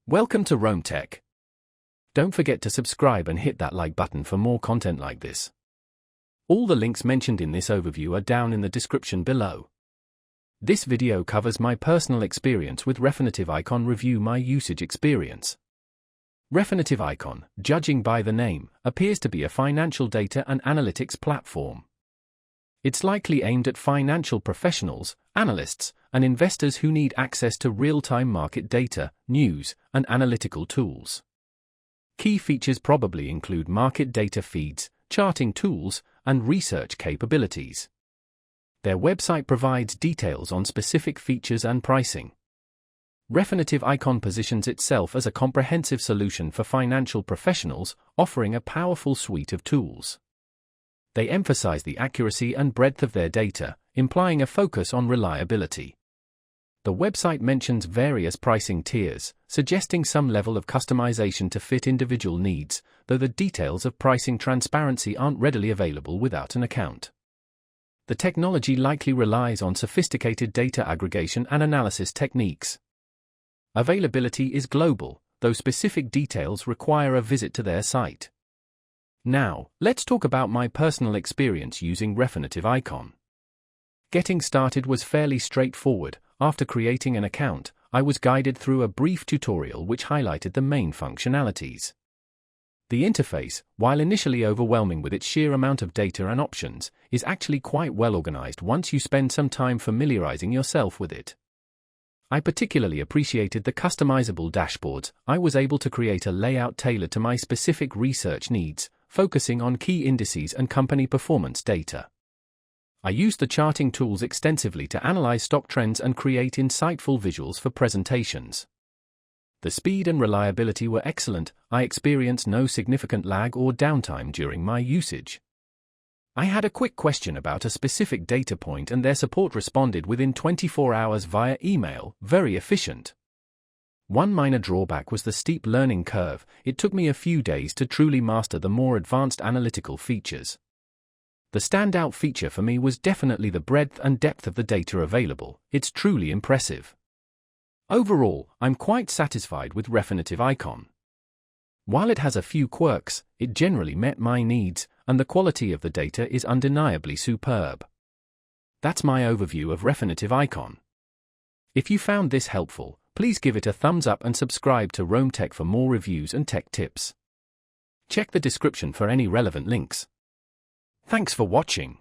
Welcome to Rome Tech. Don't forget to subscribe and hit that like button for more content like this. All the links mentioned in this overview are down in the description below. This video covers my personal experience with Refinitiv Eikon. Review my usage experience. Refinitiv Eikon, judging by the name, appears to be a financial data and analytics platform. It's likely aimed at financial professionals, analysts, and investors who need access to real-time market data, news, and analytical tools. Key features probably include market data feeds, charting tools, and research capabilities. Their website provides details on specific features and pricing. Refinitiv Eikon positions itself as a comprehensive solution for financial professionals, offering a powerful suite of tools. They emphasize the accuracy and breadth of their data, implying a focus on reliability. The website mentions various pricing tiers, suggesting some level of customization to fit individual needs, though the details of pricing transparency aren't readily available without an account. The technology likely relies on sophisticated data aggregation and analysis techniques. Availability is global, though specific details require a visit to their site. Now, let's talk about my personal experience using Refinitiv Eikon. Getting started was fairly straightforward. After creating an account, I was guided through a brief tutorial which highlighted the main functionalities. The interface, while initially overwhelming with its sheer amount of data and options, is actually quite well organized once you spend some time familiarizing yourself with it. I particularly appreciated the customizable dashboards. I was able to create a layout tailored to my specific research needs, focusing on key indices and company performance data. I used the charting tools extensively to analyze stock trends and create insightful visuals for presentations. The speed and reliability were excellent. I experienced no significant lag or downtime during my usage. I had a quick question about a specific data point and their support responded within 24 hours via email, very efficient. One minor drawback was the steep learning curve. It took me a few days to truly master the more advanced analytical features. The standout feature for me was definitely the breadth and depth of the data available. It's truly impressive. Overall, I'm quite satisfied with Refinitiv Eikon. While it has a few quirks, it generally met my needs, and the quality of the data is undeniably superb. That's my overview of Refinitiv Eikon. If you found this helpful, please give it a thumbs up and subscribe to Rome Tech for more reviews and tech tips. Check the description for any relevant links. Thanks for watching.